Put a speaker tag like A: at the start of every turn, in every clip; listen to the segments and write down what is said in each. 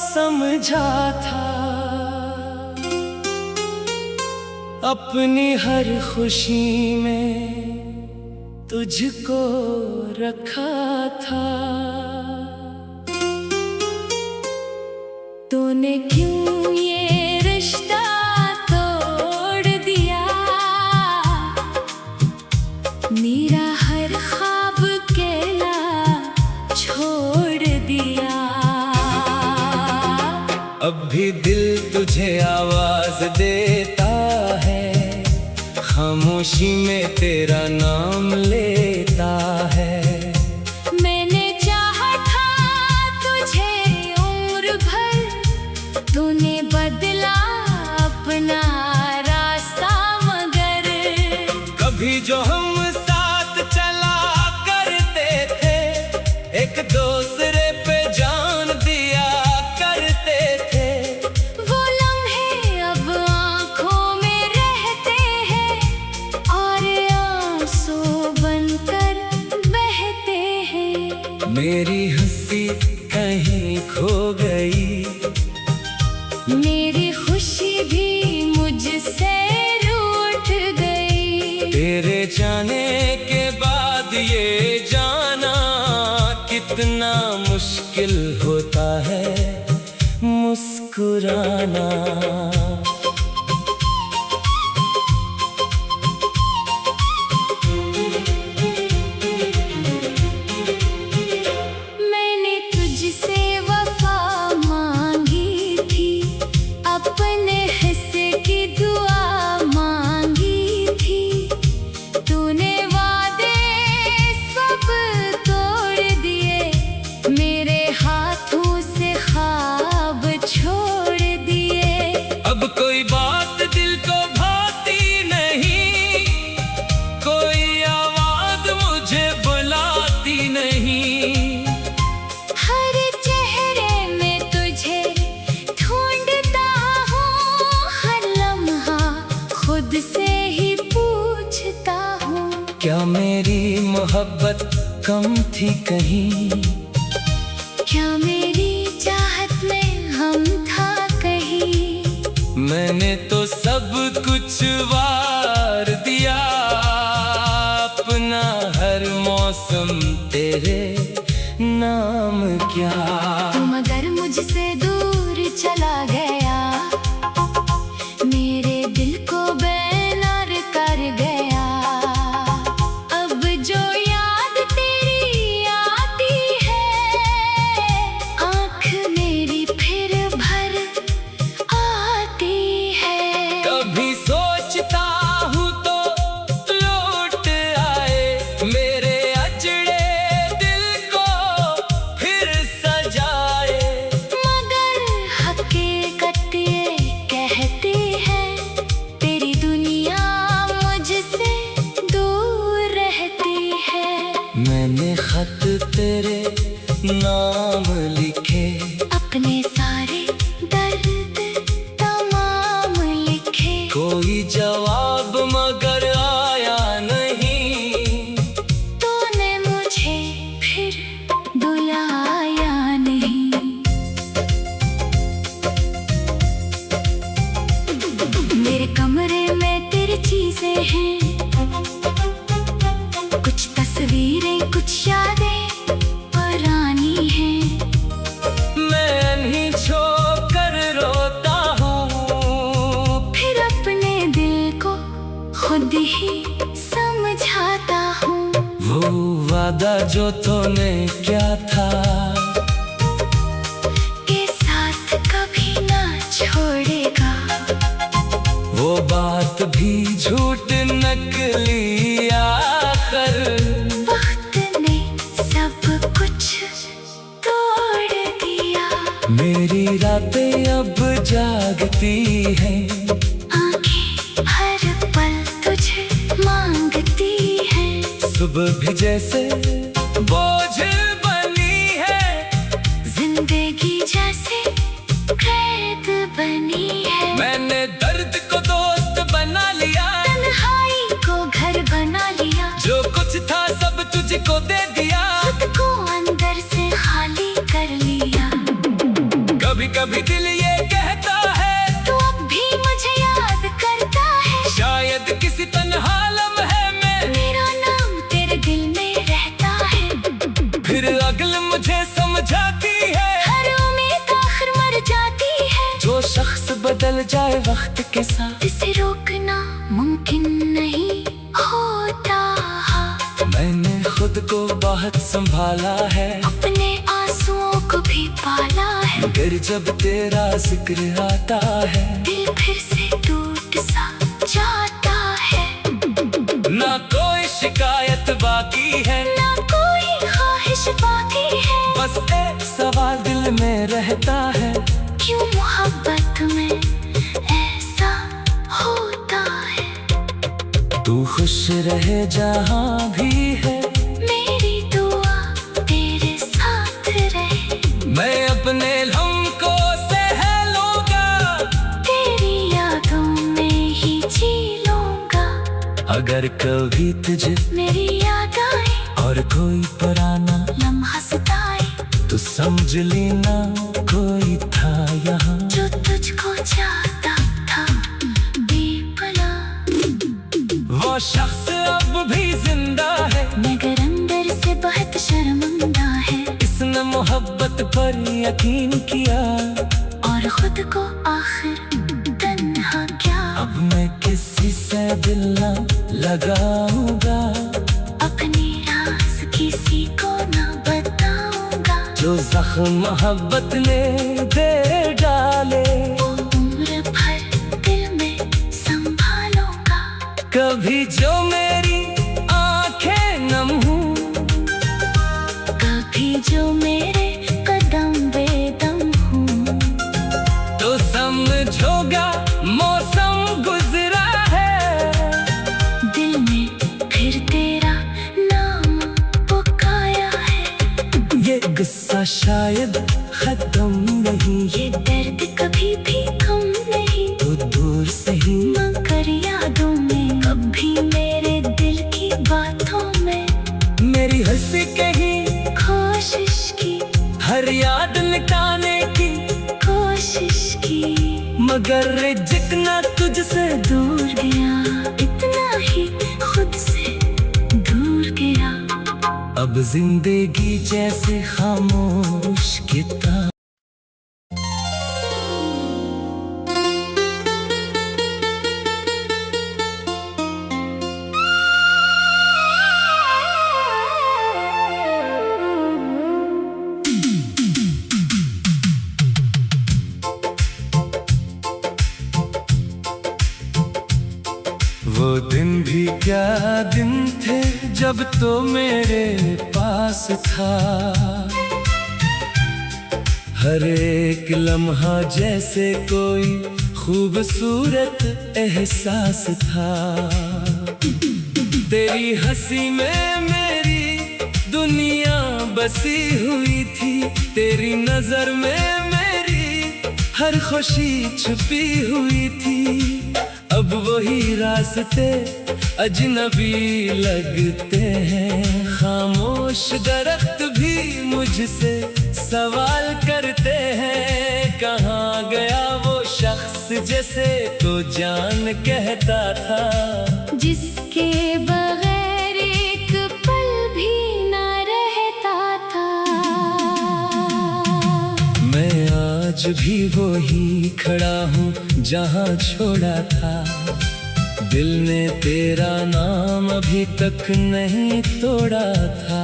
A: समझा था, अपनी हर खुशी में तुझको रखा था। तूने क्यों ये रिश्ता तोड़ दिया, मेरा हर ख्वाब केला छोड़ दिया। अब भी दिल तुझे आवाज देता है, खामोशी में तेरा नाम लेता है।
B: मैंने चाहा था तुझे उम्र भर, तूने बदला अपना रास्ता, मगर
A: कभी जो हम साथ चला करते थे, एक दूसरे पे जान दिया करते थे।
B: वो लम्हे अब आँखों में रहते हैं और आंसू बनकर बहते हैं।
A: मेरी हंसी कहीं खो गई,
B: मेरी खुशी भी मुझसे रूठ गई।
A: तेरे जाने के बाद ये जाना कितना मुश्किल होता है मुस्कुराना।
B: मैंने तुझसे वफा मांगी थी, अपने हिस्से की दुआ मांगी थी। तूने वादे सब तोड़ दिए, मेरे हाथों से ख्वाब छोड़ दिए।
A: अब कोई बात दिल को भाती नहीं, कोई आवाज मुझे बुलाती नहीं।
B: हर चेहरे में तुझे ढूंढता हूँ, हर लम्हा खुद से ही पूछता हूँ।
A: क्या मेरी मोहब्बत कम थी कहीं,
B: क्या मेरी चाहत में हम था कहीं।
A: मैंने तो सब कुछ वार दिया, अपना हर मौसम तेरे नाम क्या।
B: तू मगर मुझसे दूर चला गया, मेरे दिल को बेनार कर गया। अब जो याद तेरी आती है, आँख मेरी फिर भर आती है।
A: कभी सोचता हूँ तो लौट आए, मेरे अजड़े दिल को फिर सजाए।
B: मगर हकीकत ये कहती है, तेरी दुनिया मुझसे दूर रहती है।
A: मैंने खत तेरे नाम लिखे,
B: अपने सारे दर्द तमाम लिखे।
A: कोई जवाब मगर आया नहीं।
B: तूने मुझे फिर बुलाया नहीं। मेरे कमरे में तेरी चीजें हैं, कुछ तस्वीरें कुछ यादें पुरानी हैं।
A: मैं नहीं छोकर रोता हूँ,
B: फिर अपने दिल को खुद ही समझाता हूँ।
A: वो वादा जो तूने क्या था,
B: के साथ कभी ना छोड़ेगा।
A: वो बात भी झूठ नकली आखिर।
B: वक्त ने सब कुछ तोड़ दिया,
A: मेरी रातें अब जागती हैं,
B: आंखें हर पल तुझे मांगती हैं।
A: सुबह भी जैसे बोझ बनी है,
B: जिंदगी जैसे कैद बनी है।
A: मैंने दर्द को दोस्त बना लिया,
B: तन्हाई को घर बना लिया।
A: जो कुछ था सब तुझको दे दिया।
B: खुद को अंदर से खाली कर लिया।
A: कभी कभी दिल ये कहता है
B: तू अब भी मुझे याद करता है।
A: शायद किसी तन्हा लम्हे में
B: मेरा नाम तेरे दिल में रहता है।
A: फिर अगल मुझे समझाती है
B: हर उम्मीद आखिर मर जाती है।
A: जो शख्स बदल जाए वक्त के साथ
B: इसे रोकना मुमकिन नहीं होता।
A: मैंने खुद को बहुत संभाला है,
B: अपने आंसुओं को भी पाला है।
A: मगर जब तेरा जिक्र आता है
B: दिल फिर से टूट सा जाता है।
A: ना कोई शिकायत बाकी है,
B: ना कोई ख्वाहिश बाकी है।
A: बस एक सवाल दिल में रहता है,
B: क्यों मोहब्बत में ऐसा होता है।
A: तू खुश रहे जहाँ भी है,
B: मेरी दुआ तेरे साथ रहे।
A: मैं अपने लम्हों से लूंगा,
B: तेरी यादों में ही जी लूंगा।
A: अगर कभी तुझे
B: मेरी याद आए
A: और कोई पुराना
B: लम्हा सताए,
A: तो समझ लेना कोई था यहाँ
B: जो तुझको चाहता था बेपला।
A: वो शख्स अब भी जिंदा है,
B: मगर अंदर से बहुत शर्मिंदा है।
A: इसने मोहब्बत पर यकीन किया,
B: और खुद को आखिर तन्हा क्या।
A: अब मैं किसी से दिल न लगाऊंगा,
B: अपनी राज किसी को ना बताऊंगा।
A: जो जख्म मोहब्बत ने दे डाले
B: वो उम्र भर दिल में संभालूंगा।
A: कभी जो मेरी आंखें नम हूँ,
B: कभी जो मेरे कदम बेदम हूँ,
A: तो समझोगा मौसम गुजरा है।
B: दिल में फिर तेरा नाम पुकारा है।
A: ये गुस्सा शायद खत्म नहीं,
B: ये दर्द कभी भी कम नहीं,
A: तो दूर से ही
B: मगर यादों में कभी मेरे दिल की बातों में
A: मेरी हंसी कहीं
B: कोशिश की,
A: हर याद मिटाने की,
B: कोशिश की।
A: मगर जितना तुझसे दूर
B: गया इतना ही खुद से दूर गया।
A: अब जिंदगी जैसे खामोश किताब। वो दिन भी क्या दिन थे जब तो मेरे पास था, हर एक लम्हा जैसे कोई खूबसूरत एहसास था। तेरी हंसी में मेरी दुनिया बसी हुई थी, तेरी नजर में मेरी हर खुशी छुपी हुई थी। अब वही रास्ते अजनबी लगते हैं, खामोश दरख्त भी मुझसे सवाल करते हैं, कहाँ गया वो शख्स जैसे तो जान कहता था,
B: जिसके बगैर एक पल भी ना रहता था।
A: मैं आज भी वही खड़ा हूँ जहाँ छोड़ा था, दिल ने तेरा नाम अभी तक नहीं तोड़ा था।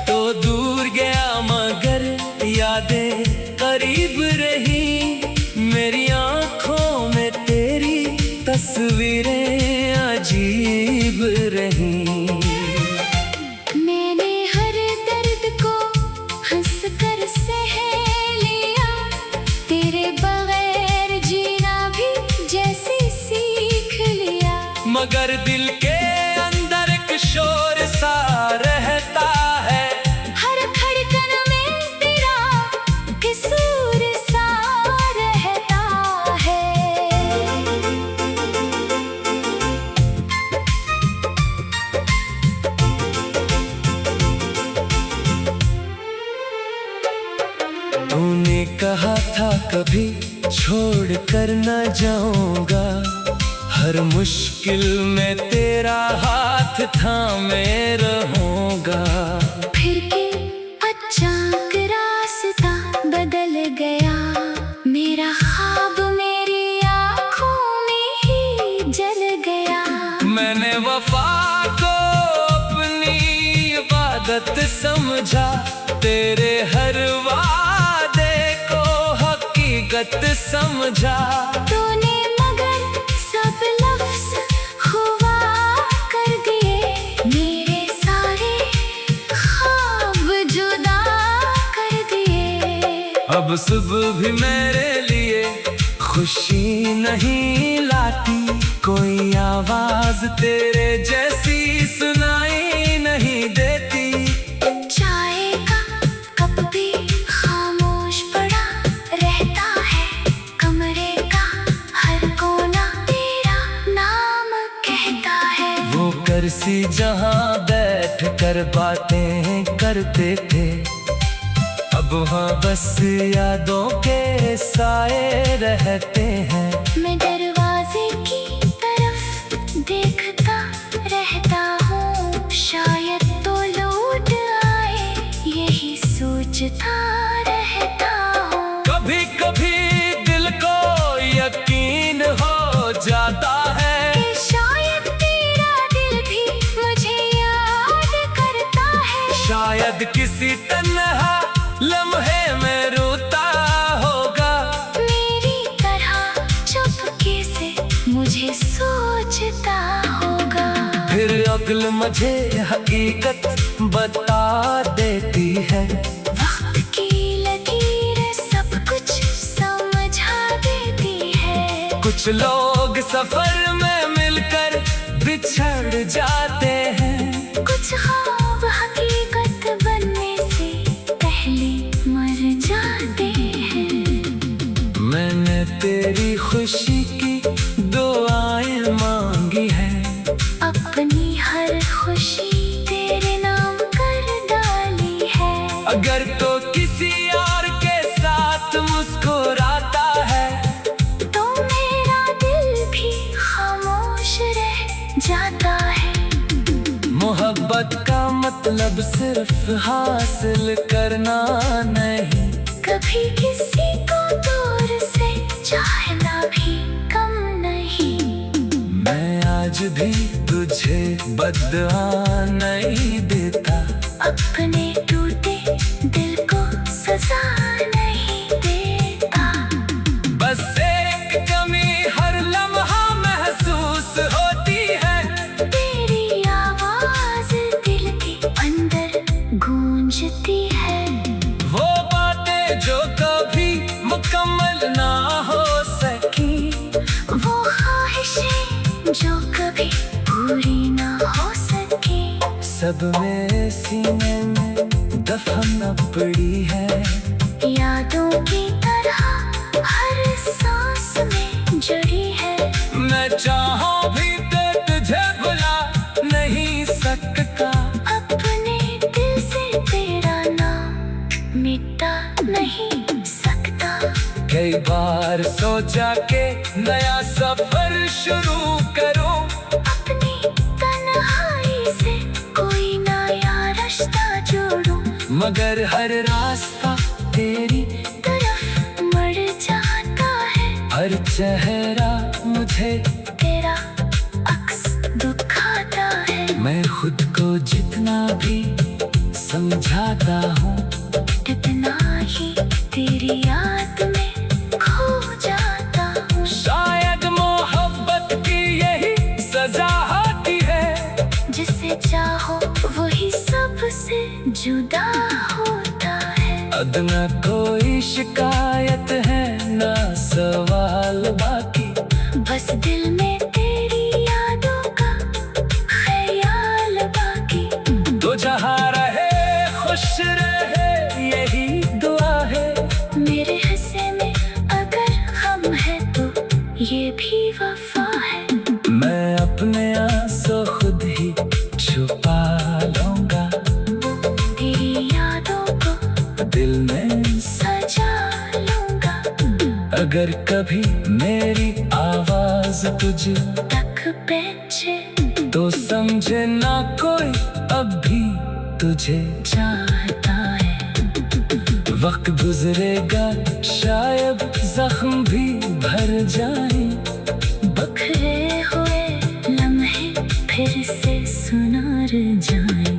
A: तो दूर गया मगर यादें करीब रही, मेरी आंखों में तेरी तस्वीरें अजीब रही।
B: मैंने हर दर्द को हंस कर सह लिया, तेरे बगैर जीना भी जैसे सीख
A: छोड़ कर न जाऊंगा, हर मुश्किल में तेरा हाथ थामे रहूंगा।
B: फिर के अचानक रास्ता बदल गया, मेरा ख्वाब मेरी आँखों में ही जल गया।
A: मैंने वफा को अपनी इबादत समझा, तेरे हर वादे को हकीकत समझा।
B: तूने मगर सब लफ्ज़ हुआ कर दिए, मेरे सारे ख्वाब जुदा कर दिए।
A: अब सुबह भी मेरे लिए खुशी नहीं लाती, कोई आवाज तेरे जैसी सुनाई नहीं देती।
B: चाय का कप भी खामोश पड़ा रहता है, कमरे का हर कोना तेरा नाम कहता है।
A: वो कुर्सी जहाँ बैठ कर बातें करते थे, अब वहाँ बस यादों के साए रहते हैं।
B: मैं दरवाजे की तरफ देखता रहता हूँ, शायद तो लौट आए यही सोचता रहता हूँ।
A: कभी कभी दिल को यकीन हो जाता है
B: कि शायद तेरा दिल भी मुझे याद करता है।
A: शायद किसी तन्हा लम्हे में रोता होगा,
B: मेरी तरह चुपके से मुझे सोचता होगा।
A: फिर अक्ल मुझे हकीकत बता देती है,
B: वक्त की लकीर सब कुछ समझा देती है।
A: कुछ लोग सफर में मिलकर बिछड़ जाते हैं,
B: कुछ ख्वाब हकीकत बनने से पहले मर जाते हैं।
A: मैंने तेरी खुशी की दुआएं मांगी है,
B: अपनी हर खुशी तेरे नाम कर डाली है।
A: अगर तो किसी और के साथ मुस्कुराता है,
B: तो मेरा दिल भी खामोश रह जाता है।
A: मोहब्बत का मतलब सिर्फ हासिल करना नहीं,
B: कभी किसी को दूर से चाहना भी कम नहीं।
A: मैं आज भी तुझे बददुआ नहीं देता,
B: अपने टूटे दिल को सजा नहीं देता।
A: बस एक कमी हर लम्हा महसूस होती है,
B: तेरी आवाज दिल के अंदर गूंजती है।
A: वो बातें जो कभी मुकम्मल ना हो सकी,
B: वो ख्वाहिशें जो कभी पूरी ना हो सकी।
A: सब मेरे सीने में दफन पड़ी है,
B: यादों की तरह हर सांस में जड़ी है।
A: मैं चाहूं भी तो तुझे भुला नहीं सकता,
B: अपने दिल से तेरा नाम मिटा नहीं सकता।
A: कई बार सोचा के नया सफर शुरू करूं,
B: अपनी तन्हाई से कोई नया रास्ता जोड़ूं,
A: मगर हर रास्ता तेरी
B: तरफ मर जाता है।
A: हर चेहरा मुझे
B: तेरा अक्स दुखाता है।
A: मैं खुद को जितना भी समझाता हूँ,
B: कितना ही तेरी याद में खो जाता हूँ।
A: शायद मोहब्बत की यही सजा होती है,
B: जिसे चाहो वही सबसे जुदा होता है।
A: अब न कोई शिकायत है ना सवाल बाकी,
B: बस दिल में तेरी यादों का ख्याल बाकी।
A: तो जहाँ रहे खुश रहे यही दुआ है,
B: मेरे हिस्से में अगर हम है तो ये भी वफा है।
A: मैं अपने आंसू खुद ही छुपा लूंगा,
B: तेरी यादों को
A: दिल में
B: सजा लूंगा।
A: अगर कभी मेरी आवाज तुझ
B: तक पहुंचे
A: तो समझे ना कोई अब भी तुझे
B: चाहता है।
A: वक्त गुजरेगा शायद जख्म भी भर जाए,
B: बखरे हुए लम्हे फिर से सुनार जाए,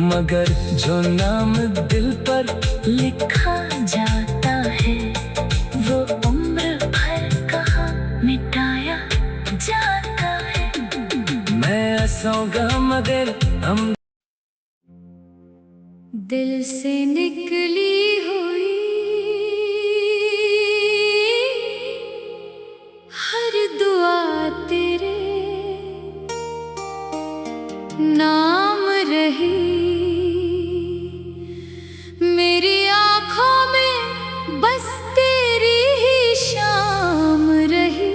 A: मगर जो नाम दिल पर
B: लिखा जाता है वो उम्र भर कहाँ मिटाया जाता है।
A: मैं हंसूंगा मगर हम
B: दिल से निकली हुई हर दुआ तेरे नाम रही, मेरी आँखों में बस तेरी ही शाम रही।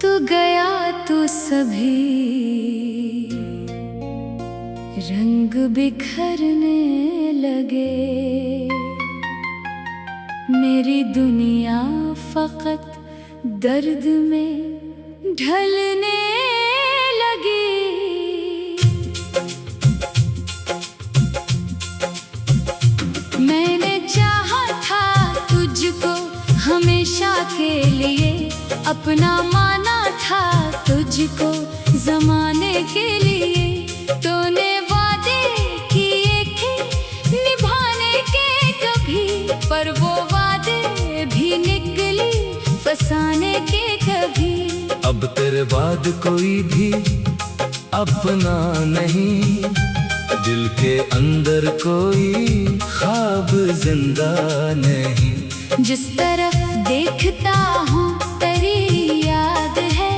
B: तू गया तो सभी रंग बिखरने लगे, मेरी दुनिया फकत दर्द में ढलने लगी। मैंने चाहा था तुझको हमेशा के लिए, अपना माना था तुझको जमाने के लिए। तूने वादे किए थे निभाने के कभी, पर वो वादे भी निकली फसाने के कभी।
A: अब तेरे बाद कोई भी अपना नहीं, दिल के अंदर कोई ख्वाब जिंदा नहीं।
B: जिस तरफ देखता हूँ तेरी याद है,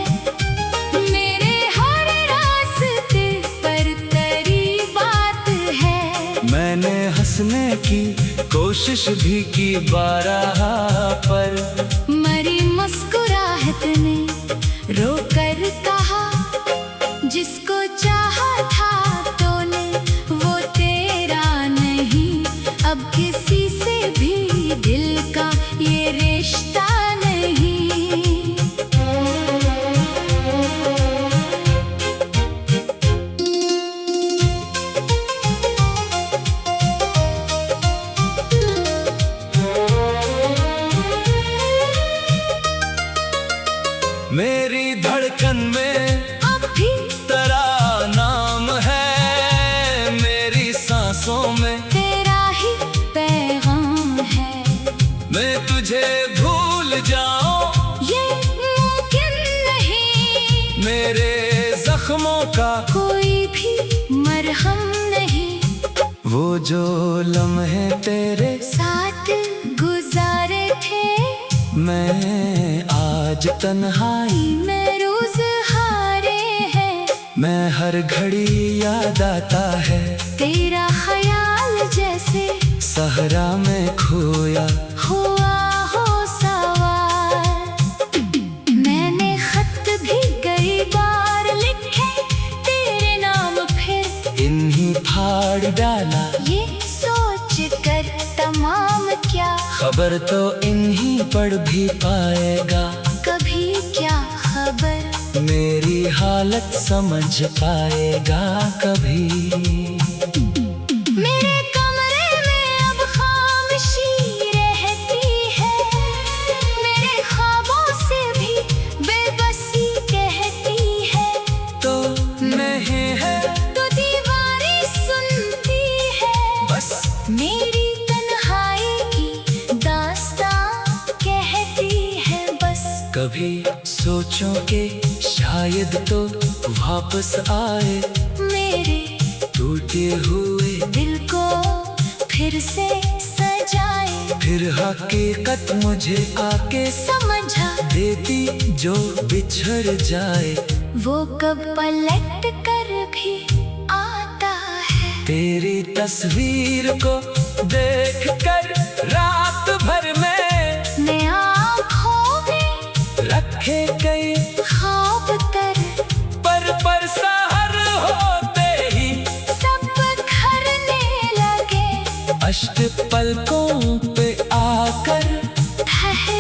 B: मेरे हर रास्ते पर तेरी बात है।
A: मैंने हंसने की कोशिश भी की बारहा, पर
B: मरी मुस्कुराहट ने रोकर कहा, जिसको चाहा था तूने वो तेरा नहीं। अब किसी से भी दिल का ये रिश्ता नहीं।
A: मेरी धड़कन में
B: अब भी
A: तेरा नाम है, मेरी सांसों में
B: तेरा ही पैगाम है।
A: मैं तुझे भूल जाऊं
B: ये मुमकिन नहीं,
A: मेरे जख्मों का
B: कोई भी मरहम नहीं।
A: वो जो लम्हे तेरे
B: साथ गुजारे थे,
A: मैं आज तन्हाई
B: मैं रोज हारे हैं।
A: मैं हर घड़ी याद आता है,
B: तेरा ख्याल जैसे
A: सहरा में खोया
B: हुआ हो सवार। मैंने खत भी कई बार लिखे तेरे नाम, फिर
A: इन्हीं फाड़ डाला।
B: ये सोच कर तमाम क्या
A: खबर तो इन्हीं पढ़ भी पाएगा,
B: कभी क्या खबर
A: मेरी हालत समझ पाएगा कभी।
B: मेरे कमरे में अब खामोशी रहती है, मेरे ख्वाबों से भी बेबसी कहती है।
A: तो नहीं है
B: तो दीवारें सुनती है,
A: बस
B: मेरी तन्हाई की दास्तां कहती है बस।
A: कभी सोचो के शायद तो वापस आए,
B: मेरे
A: टूटे हुए
B: दिल को फिर से सजाए,
A: फिर हकीकत मुझे आके
B: समझा
A: देती जो बिछड़ जाए।
B: वो कब पलट कर भी आता है।
A: तेरी तस्वीर को देख कर रात भर में
B: मैं आँखों में
A: रखे कई
B: ख्वाब कर,
A: पर सहर होते ही
B: सब खरने लगे।
A: अश्क पलकों पे आकर
B: ठहर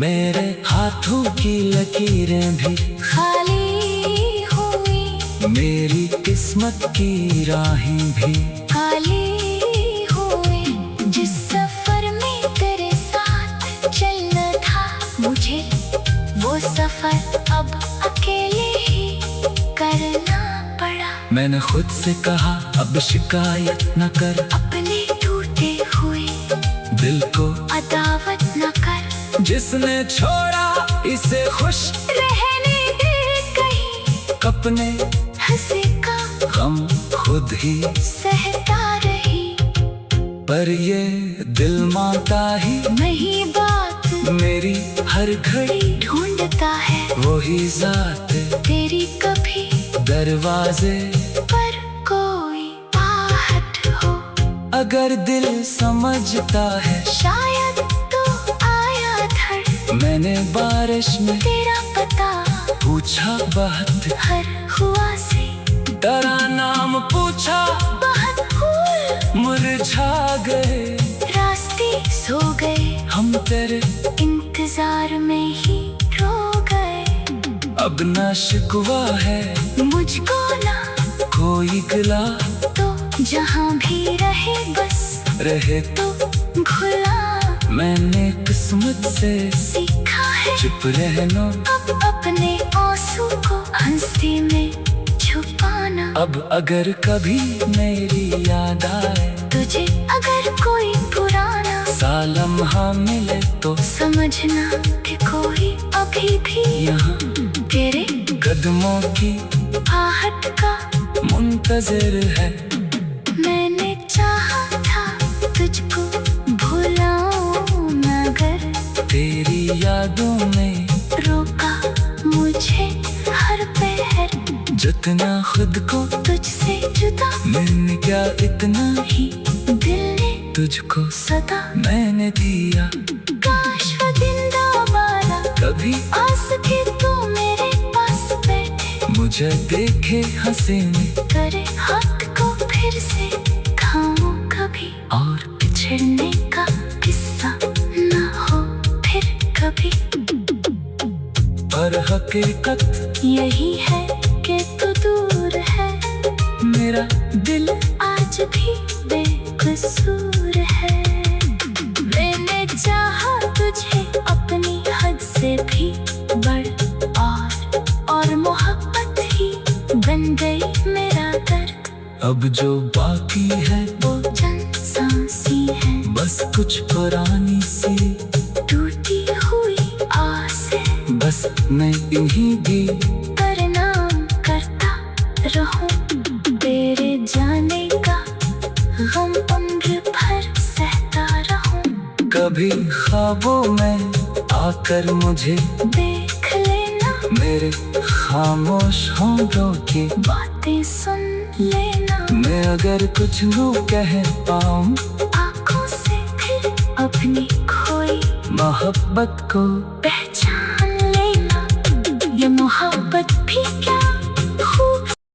A: मेरे हाथों की लकीरें भी
B: खाली हुई,
A: मेरी किस्मत की राहें भी
B: खाली हुई। जिस सफर में तेरे साथ चलना था मुझे, वो सफर अब अकेले ही करना पड़ा।
A: मैंने खुद से कहा अब शिकायत न कर,
B: अपने टूटे हुए
A: दिल को
B: अदावत न कर।
A: जिसने छोड़ा इसे खुश
B: रहने दे कहीं,
A: अपने
B: हंसे का
A: गम खुद ही
B: सहता रही।
A: पर ये दिल मानता ही
B: नहीं बात
A: मेरी हर घड़ी
B: ढूंढता है,
A: वही जात
B: तेरी कभी
A: दरवाजे
B: पर कोई आहट हो।
A: अगर दिल समझता है
B: शायद तो आया धड़,
A: मैंने बारिश में
B: तेरा पता
A: पूछा बहुत
B: हर हुआ से।
A: तेरा नाम पूछा
B: बहुत फूल
A: मुरझा गए,
B: रास्ते सो गए,
A: हम तेरे
B: इंतजार में ही रो गए।
A: अब ना शिकवा है
B: मुझको ना
A: कोई गिला,
B: तो जहाँ भी रहे बस
A: रहे
B: तो खुला।
A: मैंने किस्मत से
B: सीखा है
A: चुप रहना,
B: अब अपने आंसू को हंसती में छुपाना।
A: अब अगर कभी मेरी याद आए
B: तुझे अगर कोई पुराना
A: सा लम्हा मिले तो
B: समझना कि कोई अभी भी
A: यहाँ
B: तेरे
A: कदमों की
B: आहट का
A: मुंतजिर है।
B: मैंने चाहा था तुझको भुलाऊं मगर
A: तेरी यादों में
B: रोका मुझे हर पहर।
A: जितना खुद को
B: तुझसे जुदा
A: मैंने क्या इतना
B: ही दिल ने
A: तुझको
B: सदा
A: मैंने दिया।
B: काश वो दिन दोबारा
A: कभी
B: आ सके तू मेरे पास बैठे,
A: मुझे देखे हंसने
B: करे हाथ को फिर से खाऊं कभी,
A: और
B: बिछड़ने का किस्सा ना हो फिर कभी।
A: पर हकीकत
B: यही है कि तू दूर है,
A: मेरा दिल
B: आज भी बेकसूर है। मैंने चाहा तुझे अपनी हद से भी बढ़ और मोहब्बत ही बन गई मेरा दर्द।
A: अब जो बाकी है
B: वो चंद सांसी है,
A: बस कुछ पुरानी सी
B: टूटी हुई आस है।
A: बस मैं इन्हीं भी
B: प्रणाम करता रहूं, तेरे जाने का गम उम्र भर सहता रहूं।
A: कभी ख्वाबों में आकर मुझे
B: देख लेना,
A: मेरे खामोश होंठों की
B: बातें सुन लेना।
A: मैं अगर कुछ यूं कह पाऊं
B: आँखों से फिर अपनी खोई
A: मोहब्बत को
B: पहचान